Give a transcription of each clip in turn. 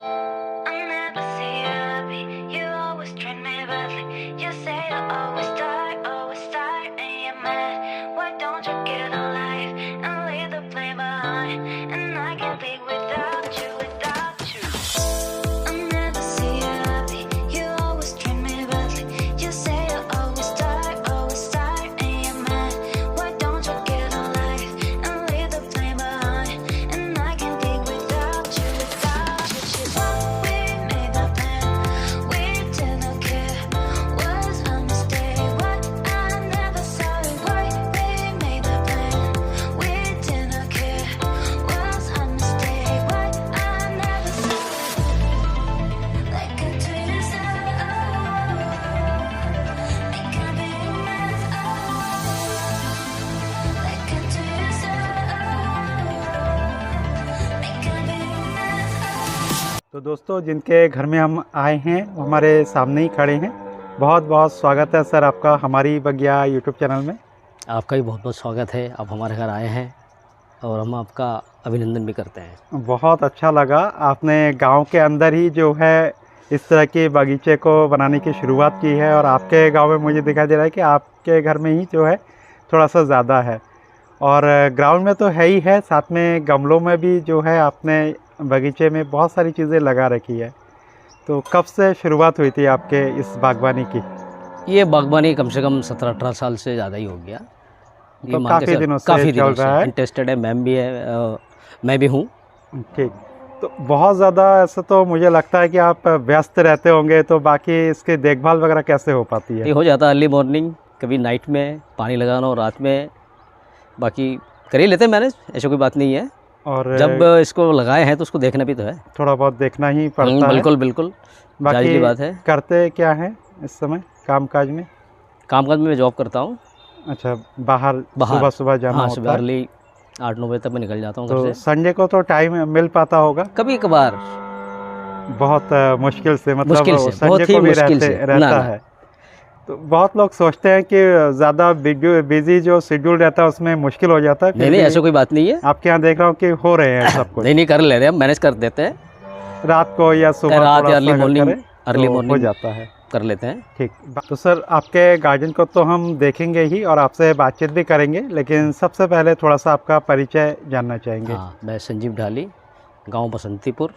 I never see you happy. You always treat me badly. You say you always start, and you're mad. Why don't you get a life and leave the blame behind? And I can't live without you, without you. I never see you happy. You always treat me badly. You say you always start, and you're mad. Why don't you get a life and leave the blame behind? And I can't live without you, without you. We made the plan, we didn't care. Was a mistake, what I never saw it. Why we made the plan, we didn't care. Was a mistake, what I never saw it. Like a tweet is out, make a big mess. Like a tweet is out, make a big mess. तो दोस्तों, जिनके घर में हम आए हैं वो हमारे सामने ही खड़े हैं। बहुत बहुत स्वागत है सर आपका हमारी बगिया यूट्यूब चैनल में। आपका भी बहुत बहुत स्वागत है। आप हमारे घर आए हैं और हम आपका अभिनंदन भी करते हैं। बहुत अच्छा लगा, आपने गांव के अंदर ही जो है इस तरह के बगीचे को बनाने की शुरुआत की है। और आपके गांव में मुझे दिखाई दे रहा है कि आपके घर में ही जो है थोड़ा सा ज़्यादा है, और ग्राउंड में तो है ही है, साथ में गमलों में भी जो है आपने बगीचे में बहुत सारी चीज़ें लगा रखी है। तो कब से शुरुआत हुई थी आपके इस बागवानी की? ये बागबानी कम से कम 17-18 साल से ज़्यादा ही हो गया। ये तो मान के काफ़ी चल- दिनों से काफ़ी चल दिनों से रहा है। इंटरेस्टेड है, मैम भी है, मैं भी हूँ। ठीक, तो बहुत ज़्यादा ऐसा तो मुझे लगता है कि आप व्यस्त रहते होंगे, तो बाकी इसकी देखभाल वगैरह कैसे हो पाती ये है? हो जाता है अर्ली मॉर्निंग, कभी नाइट में पानी लगाना और रात में, बाकी कर ही लेते हैं मैनेज, ऐसी कोई बात नहीं है। और जब इसको लगाए हैं तो उसको देखना भी तो है। थोड़ा बहुत देखना ही पड़ता है। बिल्कुल बिल्कुल, जायज़ बाकी की बात है। करते क्या हैं इस समय काम काज में? कामकाज में मैं जॉब करता हूँ। अच्छा, बाहर बाहर। सुबह सुबह जाना हाँ, होता सुबह है, अर्ली 8-9 बजे तक मैं निकल जाता हूँ घर तो से। संडे को तो टाइम मिल पाता होगा? कभी कभार बहुत मुश्किल से, मतलब मुश्किल से, संडे बहुत ही को भी मुश्किल से। रहता ना, ना। है। तो बहुत लोग सोचते हैं कि ज़्यादा बिजी जो शेड्यूल रहता है उसमें मुश्किल हो जाता है। फिर नहीं नहीं, भी ऐसा कोई बात नहीं है। आपके यहाँ देख रहा हूँ कि हो रहे हैं सब कुछ। नहीं नहीं, कर ले रहे हैं, मैनेज कर देते हैं। रात को या सुबह रात थोड़ा या सा अर्ली अगर मॉर्निंग, करें अर्ली तो हो मॉर्निंग जाता है। कर लेते हैं। ठीक, तो सर आपके गार्डन को तो हम देखेंगे ही और आपसे बातचीत भी करेंगे, लेकिन सबसे पहले थोड़ा सा आपका परिचय जानना चाहेंगे। हाँ, मैं संजीव ढाली, गांव बसंतीपुर,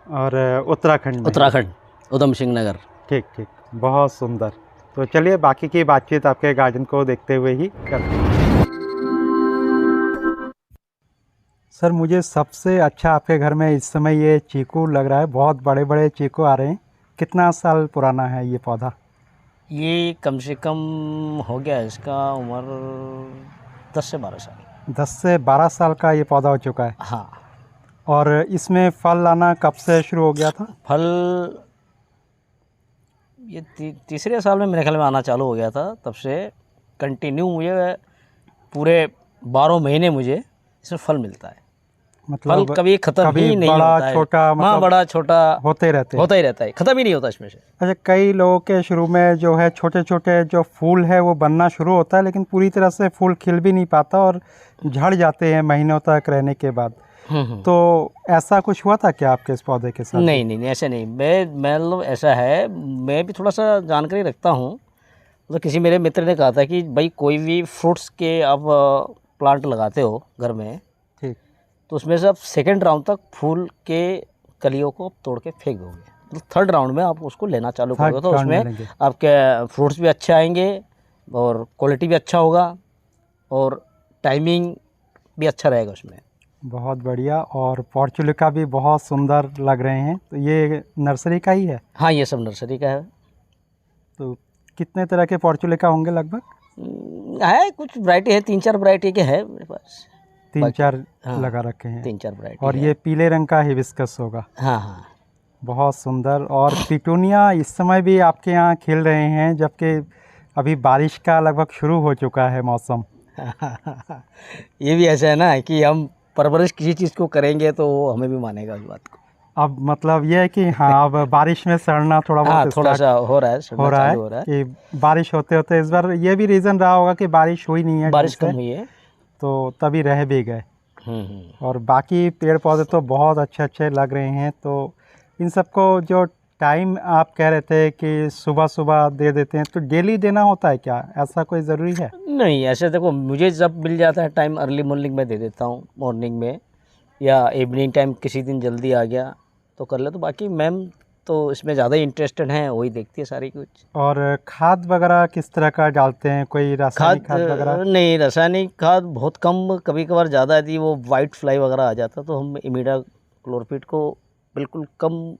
और उत्तराखंड में? उत्तराखंड, उधम सिंह नगर। ठीक ठीक, बहुत सुंदर। तो चलिए बाकी की बातचीत आपके गार्डन को देखते हुए ही करते हैं। सर, मुझे सबसे अच्छा आपके घर में इस समय ये चीकू लग रहा है, बहुत बड़े बड़े चीकू आ रहे हैं। कितना साल पुराना है ये पौधा? ये कम से कम हो गया इसका उम्र 10 से 12 साल। 10 से 12 साल का ये पौधा हो चुका है। हाँ। और इसमें फल आना कब से शुरू हो गया था? फल ये तीसरे साल में मेरे ख्याल में आना चालू हो गया था। तब से कंटिन्यू मुझे पूरे 12 महीने मुझे इसमें फल मिलता है। फल मतलब कभी खत्म ही नहीं बड़ा होता है। छोटा, हाँ, मतलब बड़ा छोटा होते रहते हैं। होता ही रहता है, खत्म ही नहीं होता इसमें से। अच्छा, कई लोगों के शुरू में जो है छोटे छोटे जो फूल है वो बनना शुरू होता है, लेकिन पूरी तरह से फूल खिल भी नहीं पाता और झड़ जाते हैं महीनों तक रहने के बाद। तो ऐसा कुछ हुआ था क्या आपके इस पौधे के साथ? नहीं नहीं नहीं, ऐसे नहीं। मैं मतलब ऐसा है, मैं भी थोड़ा सा जानकारी रखता हूँ। तो किसी मेरे मित्र ने कहा था कि भाई कोई भी फ्रूट्स के आप प्लांट लगाते हो घर में, ठीक, तो उसमें से आप सेकेंड राउंड तक फूल के कलियों को आप तोड़ के फेंक दोगे, तो थर्ड राउंड में आप उसको लेना चालू करोगे तो उसमें आपके फ्रूट्स भी अच्छे आएंगे और क्वालिटी भी अच्छा होगा और टाइमिंग भी अच्छा रहेगा उसमें। बहुत बढ़िया। और पॉर्चुलिका भी बहुत सुंदर लग रहे हैं। तो ये नर्सरी का ही है? हाँ, ये सब नर्सरी का है। तो कितने तरह के पॉर्चुलिका होंगे लगभग? है कुछ वैरायटी है, 3-4 वैरायटी के है मेरे पास। 3-4 हाँ, लगा रखे हैं। 3-4 वैरायटी। और ये पीले रंग का हिबिस्कस होगा? हाँ हाँ। बहुत सुंदर। और पिटूनिया इस समय भी आपके यहाँ खिल रहे हैं, जबकि अभी बारिश का लगभग शुरू हो चुका है मौसम। ये भी ऐसा है ना कि हम परवरिश किसी चीज़ को करेंगे तो वो हमें भी मानेगा उस बात को। अब मतलब ये है कि हाँ, अब बारिश में सड़ना थोड़ा हाँ, बहुत थोड़ा सा हो रहा है, हो रहा है कि बारिश होते होते इस बार ये भी रीज़न रहा होगा कि बारिश हुई नहीं है, बारिश ढंग कम से, हुई है तो तभी रह भी गए। और बाकी पेड़ पौधे तो बहुत अच्छे अच्छे लग रहे हैं। तो इन सबको जो टाइम आप कह रहे थे कि सुबह सुबह दे देते हैं, तो डेली देना होता है क्या? ऐसा कोई ज़रूरी है? नहीं, ऐसे देखो, मुझे जब मिल जाता है टाइम अर्ली मॉर्निंग में दे देता हूँ, मॉर्निंग में, या इवनिंग टाइम किसी दिन जल्दी आ गया तो कर ले। तो बाकी मैम तो इसमें ज़्यादा इंटरेस्टेड हैं, वही देखती है सारी कुछ। और खाद वगैरह किस तरह का डालते हैं? कोई रासायनिक खाद वगैरह? नहीं, रासायनिक खाद बहुत कम, कभी कभार ज़्यादा आती है, वो वाइट फ्लाई वगैरह आ जाता, तो हम इमीडा क्लोरपिड को बिल्कुल कम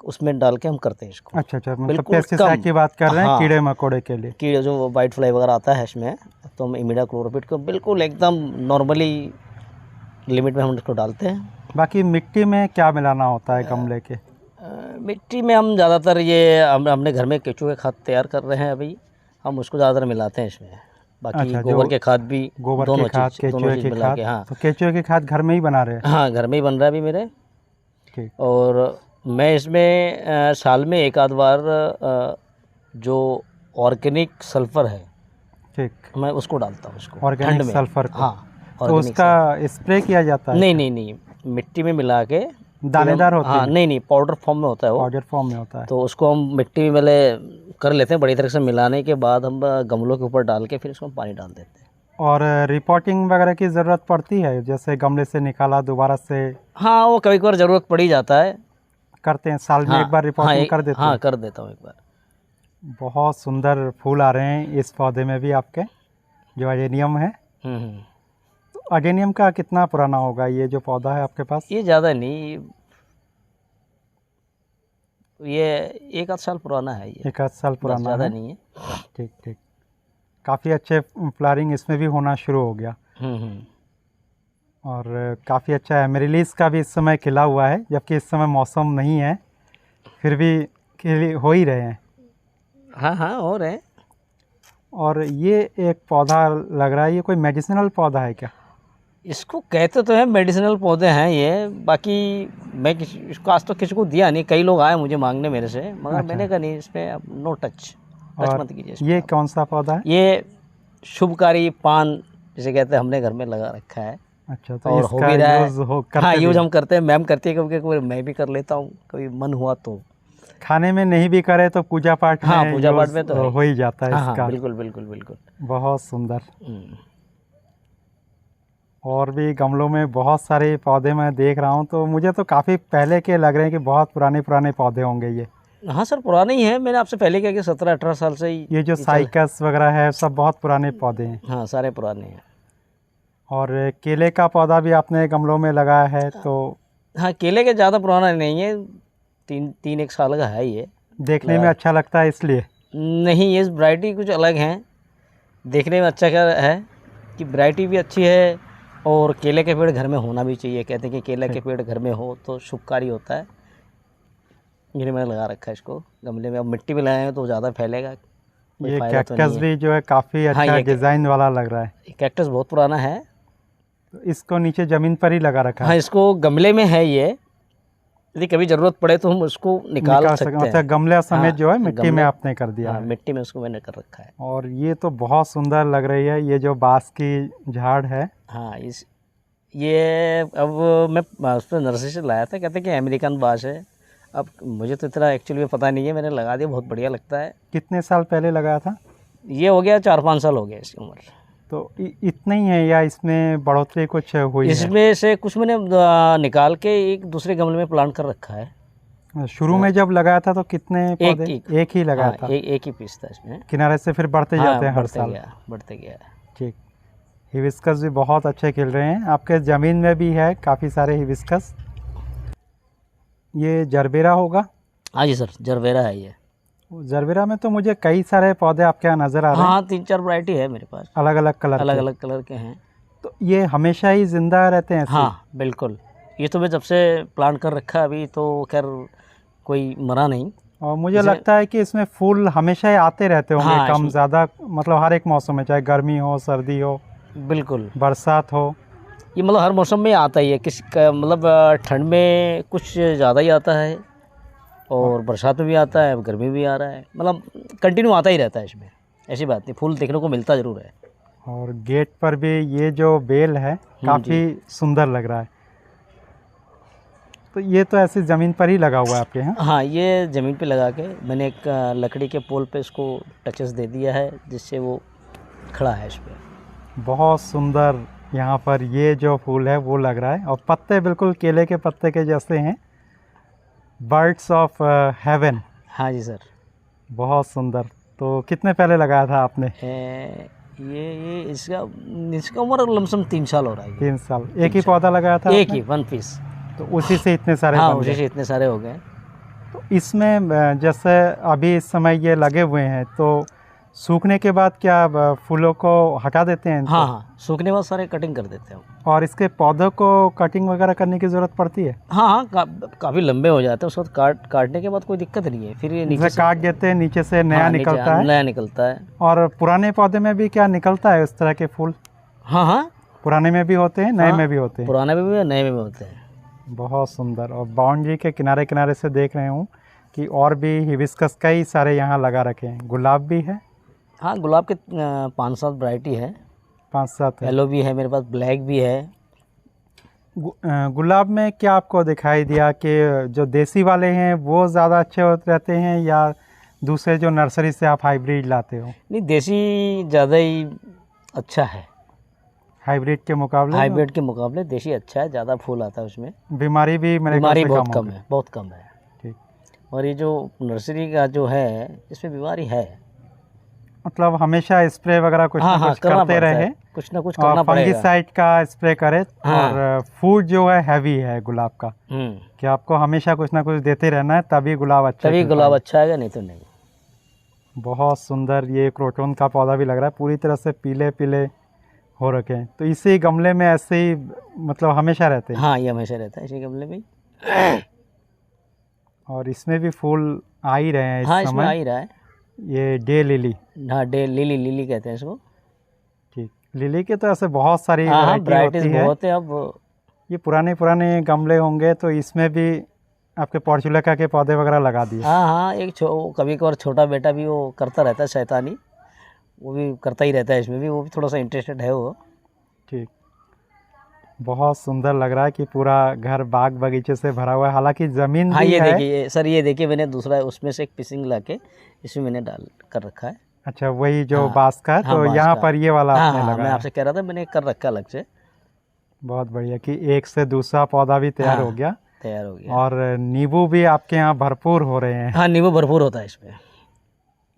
उसमें डाल के हम करते हैं इसको। अच्छा, मतलब बिल्कुल पेस्टिसाइड कम। की बात कर रहे हैं, हाँ, कीड़े मकोड़े के लिए। कीड़े जो वाइट फ्लाई वगैरह आता है इसमें, तो हम इमीडा क्लोरपिड को बिल्कुल एकदम नॉर्मली लिमिट में हम इसको डालते हैं। बाकी मिट्टी में क्या मिलाना होता है गमले के? मिट्टी में हम ज़्यादातर ये हमने घर में केचुए खाद तैयार कर रहे हैं अभी, हम उसको ज़्यादातर मिलाते हैं इसमें। बाकी अच्छा, गोबर के खाद भी, गोबर दोनों के खाद, चीज़ केचुए की मिला खाद। के। हाँ, तो केचुए की खाद घर में ही बना रहे हैं? हाँ, घर में ही बन रहा है अभी मेरे। ठीक। और मैं इसमें साल में एक आध बार जो ऑर्गेनिक सल्फ़र है, ठीक, मैं उसको डालता हूँ उसको ऑर्गेनिक ठंड में। सल्फर को। हाँ, तो ऑर्गेनिक उसका स्प्रे किया जाता है? नहीं, मिट्टी में मिला के दानेदार होते हाँ, हैं? नहीं, पाउडर फॉर्म में होता है वो। पाउडर फॉर्म में होता है। तो उसको हम मिट्टी में पहले कर लेते हैं, बड़ी तरह से मिलाने के बाद हम गमलों के ऊपर डाल के फिर उसको पानी डाल देते हैं। और रिपोर्टिंग वगैरह की ज़रूरत पड़ती है? जैसे गमले से निकाला दोबारा से? हाँ, वो कभी कभार ज़रूरत पड़ ही जाता है। करते हैं साल में हाँ, एक बार रिपोर्टिंग कर देते हैं? हाँ, कर देता हूँ एक बार। बहुत सुंदर फूल आ रहे हैं इस पौधे में भी आपके, जो अडेनियम है। तो अडेनियम का कितना पुराना होगा ये जो पौधा है आपके पास? ये ज़्यादा नहीं, ये एक आध साल पुराना है ये। एक आध साल पुराना ज़्यादा है? नहीं है। ठीक ठीक। काफ़ी अच्छे फ्लावरिंग इसमें भी होना शुरू हो गया। और काफ़ी अच्छा एमरिलिस का भी इस समय खिला हुआ है, जबकि इस समय मौसम नहीं है, फिर भी खिले हो ही रहे हैं। हाँ, हो रहे हैं। और ये एक पौधा लग रहा है, ये कोई मेडिसिनल पौधा है क्या? इसको कहते तो हैं मेडिसिनल पौधे हैं ये, बाकी मैं इसको आज तक किसी को दिया नहीं। कई लोग आए मुझे मांगने मेरे से, मगर अच्छा। मैंने कहा नहीं, इस पर नो टच और मत कीजिए इसको ये आप। कौन सा पौधा है? ये शुभकारी पान जिसे कहते हैं, हमने घर में लगा रखा है। अच्छा, तो और हो इसका भी रहा है। करते हाँ, भी यूज़ हैं? हम करते हैं, मैम करती है, कभी कभी मैं भी कर लेता हूँ, कभी मन हुआ तो। खाने में नहीं भी करे तो पूजा पाठ में, हाँ, पूजा पाठ यूज़ में तो है। हो ही जाता है हाँ, इसका। हाँ, बिल्कुल। बहुत सुंदर। और भी गमलों में बहुत सारे पौधे मैं देख रहा हूँ, तो मुझे तो काफ़ी पहले के लग रहे हैं कि बहुत पुराने पुराने पौधे होंगे ये। हाँ सर, पुराने ही है। मैंने आपसे पहले कहा कि 17-18 साल से ही ये जो साइकस वगैरह है सब बहुत पुराने पौधे हैं। हाँ, सारे पुराने हैं। और केले का पौधा भी आपने गमलों में लगाया है, तो हाँ, केले के ज़्यादा पुराना नहीं है, तीन एक साल का है ये। देखने में अच्छा लगता है इसलिए? नहीं, ये वैरायटी कुछ अलग हैं, देखने में अच्छा क्या है कि वैरायटी भी अच्छी है, और केले के पेड़ घर में होना भी चाहिए। कहते हैं कि केले के पेड़ घर में हो तो शुभकारी होता है। ये मैंने लगा रखा है इसको गमले में। अब मिट्टी में लगाए हैं तो ज़्यादा फैलेगा। ये कैक्टस भी जो है काफ़ी अच्छा डिज़ाइन वाला लग रहा है। कैक्टस बहुत पुराना है। तो इसको नीचे ज़मीन पर ही लगा रखा है? हाँ, इसको गमले में है ये, यदि कभी ज़रूरत पड़े तो हम उसको निकाल सकते हैं। अच्छा, गमले समेत हाँ, जो है मिट्टी में आपने कर दिया हाँ, है? मिट्टी में उसको मैंने कर रखा है। और ये तो बहुत सुंदर लग रही है, ये जो बांस की झाड़ है। हाँ, ये अब मैं उस पर नर्सरी से लाया था, कहते हैं कि अमेरिकन बांस है। अब मुझे तो इतना एक्चुअली में पता नहीं है, मैंने लगा दिया, बहुत बढ़िया लगता है। कितने साल पहले लगाया था? ये हो गया 4-5 साल हो गया इसकी उम्र। तो इतना ही है या इसमें बढ़ोतरी कुछ हुई है? इसमें से कुछ मैंने निकाल के एक दूसरे गमले में प्लांट कर रखा है। शुरू में जब लगाया था तो कितने पौधे? एक ही लगाया था? एक ही पीस था इसमें। किनारे से फिर बढ़ते जाते हैं हर साल? बढ़ते गया। ठीक। हिबिस्कस भी बहुत अच्छे खिल रहे हैं आपके ज़मीन में भी है काफ़ी सारे हिबिस्कस। ये जरबेरा होगा? हाँ जी सर, जरबेरा है ये। जरबेरा में तो मुझे कई सारे पौधे आपके यहाँ नज़र आ रहे हैं। हाँ, 3-4 वैरायटी है मेरे पास, अलग अलग कलर के हैं। तो ये हमेशा ही जिंदा रहते हैं? हाँ बिल्कुल, ये तो मैं जब से प्लांट कर रखा अभी तो खैर कोई मरा नहीं। और मुझे लगता है कि इसमें फूल हमेशा ही आते रहते होंगे। हाँ, कम ज़्यादा मतलब हर एक मौसम में, चाहे गर्मी हो, सर्दी हो, बिल्कुल बरसात हो, ये मतलब हर मौसम में आता ही है। मतलब ठंड में कुछ ज़्यादा ही आता है, और बरसात में भी आता है, गर्मी भी आ रहा है, मतलब कंटिन्यू आता ही रहता है इसमें। ऐसी बात नहीं, फूल देखने को मिलता ज़रूर है। और गेट पर भी ये जो बेल है काफ़ी सुंदर लग रहा है। तो ये तो ऐसी ज़मीन पर ही लगा हुआ है आपके यहाँ? हाँ, ये ज़मीन पे लगा के मैंने एक लकड़ी के पोल पे इसको टचेस दे दिया है, जिससे वो खड़ा है इस पे। बहुत सुंदर यहाँ पर ये जो फूल है वो लग रहा है, और पत्ते बिल्कुल केले के पत्ते के जैसे हैं। Birds of haven. हाँ जी सर। बहुत सुंदर। तो कितने पहले लगाया था आपने? ये इसका उम्र लमसम 3 साल हो रहा है। 3 साल। एक ही पौधा लगाया था एक आपने? ही 1 पीस। तो उसी से इतने सारे हाँ, बन उसी गए? से इतने सारे हो गए। तो इसमें जैसे अभी इस समय ये लगे हुए हैं, तो सूखने के बाद क्या फूलों को हटा देते हैं इनको? हाँ हाँ, सूखने के बाद सारे कटिंग कर देते हैं। और इसके पौधों को कटिंग वगैरह करने की ज़रूरत पड़ती है? हाँ हाँ, काफ़ी लंबे हो जाते हैं, उसके बाद काटने के बाद कोई दिक्कत नहीं है। फिर ये नीचे से काट देते हैं, नीचे से नया हाँ, निकलता है? नया निकलता है। और पुराने पौधे में भी क्या निकलता है इस तरह के फूल? हाँ हाँ, पुराने में भी होते हैं, नए में भी होते हैं? पुराने में भी नए में भी होते हैं। बहुत सुंदर। और बाउंड्री के किनारे किनारे से देख रहे हूँ कि और भी हिबिस्कस कई सारे यहाँ लगा रखे हैं। गुलाब भी है? हाँ, गुलाब के 5-7 वैरायटी है। 5-7 है। येलो भी है मेरे पास, ब्लैक भी है। गुलाब में क्या आपको दिखाई दिया कि जो देसी वाले हैं वो ज़्यादा अच्छे रहते हैं, या दूसरे जो नर्सरी से आप हाइब्रिड लाते हो? नहीं, देसी ज़्यादा ही अच्छा है हाइब्रिड के मुकाबले? हाइब्रिड के मुकाबले देसी अच्छा है, ज़्यादा फूल आता है उसमें। बीमारी भी मेरे बीमारी ख्याल से बहुत कम होगी। है, बहुत कम है। ठीक। और ये जो नर्सरी का जो है, इसमें बीमारी है। मतलब हमेशा स्प्रे वगैरह कुछ ना कुछ करते रहे, कुछ ना कुछ करना और पड़ेगा। फंगिसाइड का स्प्रे करे। हाँ। और फूड जो है हैवी है गुलाब का, कि आपको हमेशा कुछ ना कुछ देते रहना है, तभी गुलाब अच्छा तभी गुलाब अच्छा आएगा, नहीं तो नहीं। बहुत सुंदर। ये क्रोटोन का पौधा भी लग रहा है, पूरी तरह से पीले पीले हो रखे हैं। तो इसी गमले में ऐसे ही मतलब हमेशा रहते हैं? हाँ, ये हमेशा रहता है इसी गमले में। और इसमें भी फूल आ ही रहे हैं इस हाँ, इसमें समय। आ ही रहा है। ये डे लिली? हाँ, लिली कहते हैं इसको। ठीक। लिली के तो ऐसे बहुत सारी हाँ, वैरायटी होती है। बहुत है। अब ये पुराने गमले होंगे, तो इसमें भी आपके पोर्चुलेका के पौधे वगैरह लगा दिए? हाँ हाँ, कभी कभार छोटा बेटा भी वो करता रहता है, शैतानी वो भी करता ही रहता है इसमें भी, वो भी थोड़ा सा इंटरेस्टेड है वो। ठीक। बहुत सुंदर लग रहा है कि पूरा घर बाग बगीचे से भरा हुआ है, हालांकि ज़मीन हाँ, भी ये है। देखिए सर, ये देखिए मैंने दूसरा उसमें से एक पीसिंग ला के इसमें मैंने डाल कर रखा है। अच्छा, वही जो हाँ, बांस का है। हाँ, तो बांस यहाँ का। पर ये वाला हाँ आपने हाँ, लगाया? मैं आपसे कह रहा था, मैंने कर रखा अलग से। बहुत बढ़िया कि एक से दूसरा पौधा भी तैयार हो गया। तैयार हो गया। और नींबू भी आपके यहाँ भरपूर हो रहे हैं? हाँ, नींबू भरपूर होता है इसमें।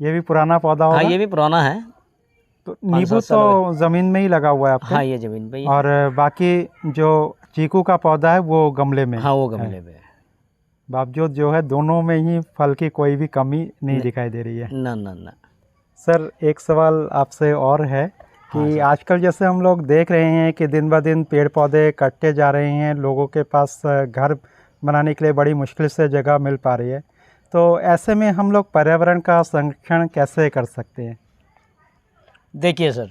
ये भी पुराना पौधा होगा? हाँ, ये भी पुराना है। तो नींबू तो ज़मीन में ही लगा हुआ है आपके? हाँ, ये ज़मीन पे ही है। और बाकी जो चीकू का पौधा है वो गमले में? हाँ, वो गमले में है। बावजूद जो है दोनों में ही फल की कोई भी कमी नहीं दिखाई दे रही है? ना ना ना। सर, एक सवाल आपसे और है कि आजकल जैसे हम लोग देख रहे हैं कि दिन ब दिन पेड़ पौधे कटते जा रहे हैं, लोगों के पास घर बनाने के लिए बड़ी मुश्किल से जगह मिल पा रही है, तो ऐसे में हम लोग पर्यावरण का संरक्षण कैसे कर सकते हैं? देखिए सर,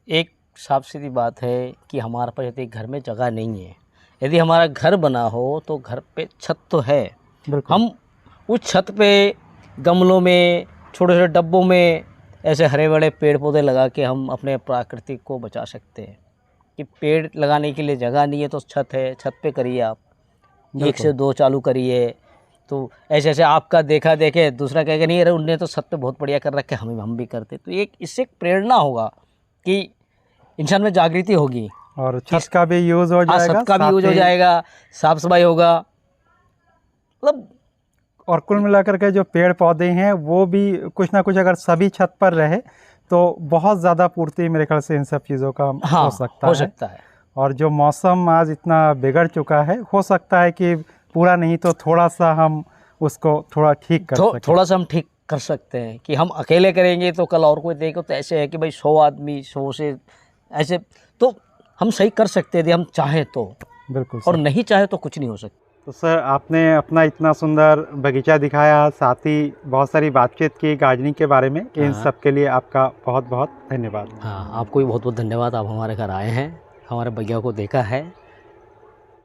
एक साफ सीधी बात है कि हमारे पास यदि घर में जगह नहीं है, यदि हमारा घर बना हो तो घर पे छत तो है, हम उस छत पे गमलों में, छोटे छोटे डब्बों में ऐसे हरे भरे पेड़ पौधे लगा के हम अपने प्राकृतिक को बचा सकते हैं। कि पेड़ लगाने के लिए जगह नहीं है तो छत है, छत पे करिए आप, 1 से 2 चालू करिए। तो ऐसे ऐसे आपका देखा देखे दूसरा कहेगा नहीं, अरे उनने तो छत पे बहुत बढ़िया कर रखे, हम भी करते। तो एक इससे एक प्रेरणा होगा कि इंसान में जागृति होगी, और छत का भी यूज़ हो जाएगा, छत का भी यूज हो जाएगा, साफ सफाई होगा, मतलब। और कुल मिलाकर के जो पेड़ पौधे हैं वो भी कुछ ना कुछ अगर सभी छत पर रहे तो बहुत ज़्यादा पूर्ति मेरे ख्याल से इन सब चीज़ों का हो सकता है। और जो मौसम आज इतना बिगड़ चुका है, हो सकता है कि पूरा नहीं तो थोड़ा सा हम उसको थोड़ा ठीक कर सकें। थोड़ा सा हम ठीक कर सकते हैं कि हम अकेले करेंगे तो कल और कोई देखेगा तो ऐसे है कि भाई 100 आदमी 100 से ऐसे, तो हम सही कर सकते हैं यदि हम चाहें तो। बिल्कुल। और नहीं चाहे तो कुछ नहीं हो सकता। तो सर, आपने अपना इतना सुंदर बगीचा दिखाया, साथ ही बहुत सारी बातचीत की गार्डनिंग के बारे में, इन सब के लिए आपका बहुत बहुत धन्यवाद। हाँ, आपको भी बहुत बहुत धन्यवाद। आप हमारे घर आए हैं, हमारे बगीचा को देखा है।